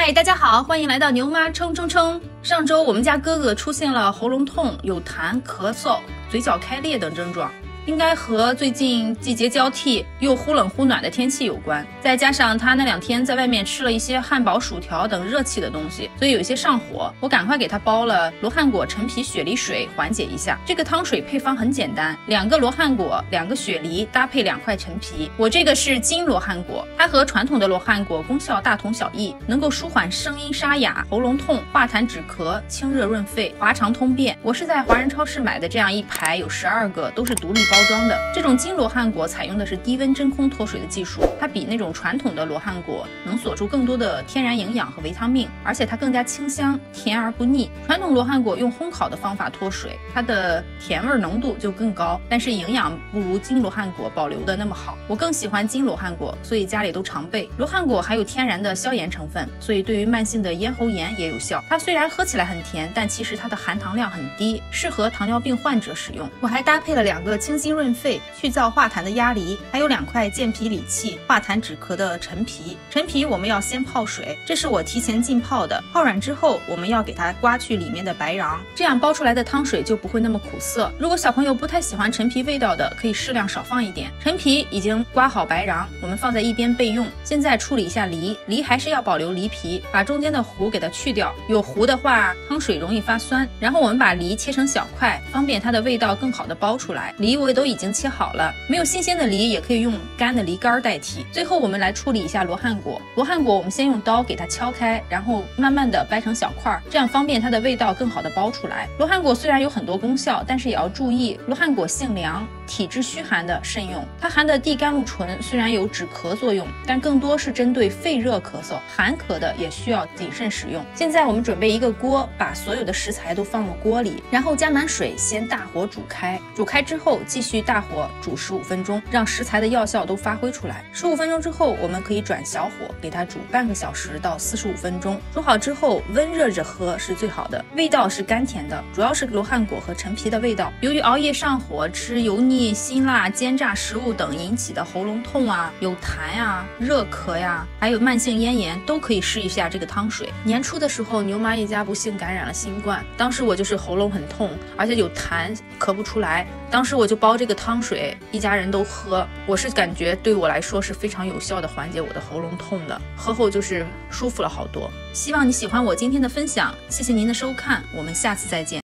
嗨，大家好，欢迎来到牛妈冲冲冲。上周我们家哥哥出现了喉咙痛、有痰、咳嗽、嘴角开裂等症状，应该和最近季节交替又忽冷忽暖的天气有关，再加上他那2天在外面吃了一些汉堡、薯条等热气的东西，所以有一些上火。我赶快给他煲了罗汉果陈皮雪梨水缓解一下。这个汤水配方很简单，2个罗汉果、2个雪梨搭配2块陈皮。我这个是金罗汉果，它和传统的罗汉果功效大同小异，能够舒缓声音沙哑、喉咙痛、化痰止咳、清热润肺、滑肠通便。我是在华人超市买的这样一排，有12个，都是独立包装的。这种金罗汉果采用的是低温真空脱水的技术，它比那种传统的罗汉果能锁住更多的天然营养和维他命，而且它更加清香，甜而不腻。传统罗汉果用烘烤的方法脱水，它的甜味浓度就更高，但是营养不如金罗汉果保留的那么好。我更喜欢金罗汉果，所以家里都常备。罗汉果还有天然的消炎成分，所以对于慢性的咽喉炎也有效。它虽然喝起来很甜，但其实它的含糖量很低，适合糖尿病患者使用。我还搭配了2个清心润肺、去燥化痰的鸭梨，还有2块健脾理气、化痰止咳的陈皮。陈皮我们要先泡水，这是我提前浸泡的。泡软之后，我们要给它刮去里面的白瓤，这样煲出来的汤水就不会那么苦涩。如果小朋友不太喜欢陈皮味道的，可以适量少放一点。陈皮已经刮好白瓤，我们放在一边备用。现在处理一下梨，梨还是要保留梨皮，把中间的核给它去掉，有核的话汤水容易发酸。然后我们把梨切成小块，方便它的味道更好的煲出来。梨我都已经切好了，没有新鲜的梨也可以用干的梨干代替。最后我们来处理一下罗汉果。罗汉果我们先用刀给它敲开，然后慢慢的掰成小块，这样方便它的味道更好的煲出来。罗汉果虽然有很多功效，但是也要注意，罗汉果性凉，体质虚寒的慎用。它含的地甘露醇虽然有止咳作用，但更多是针对肺热咳嗽，寒咳的也需要谨慎使用。现在我们准备一个锅，把所有的食材都放入锅里，然后加满水，先大火煮开。煮开之后继续大火煮15分钟，让食材的药效都发挥出来。15分钟之后，我们可以转小火给它煮半个小时到45分钟。煮好之后温热着喝是最好的，味道是甘甜的，主要是罗汉果和陈皮的味道。由于熬夜上火、吃油腻、辛辣、煎炸食物等引起的喉咙痛啊、有痰啊、热咳呀，还有慢性咽炎，都可以试一下这个汤水。年初的时候，牛妈一家不幸感染了新冠，当时我就是喉咙很痛，而且有痰，咳不出来。当时我就煲这个汤水，一家人都喝，我是感觉对我来说是非常有效的缓解我的喉咙痛的，喝后就是舒服了好多。希望你喜欢我今天的分享，谢谢您的收看，我们下次再见。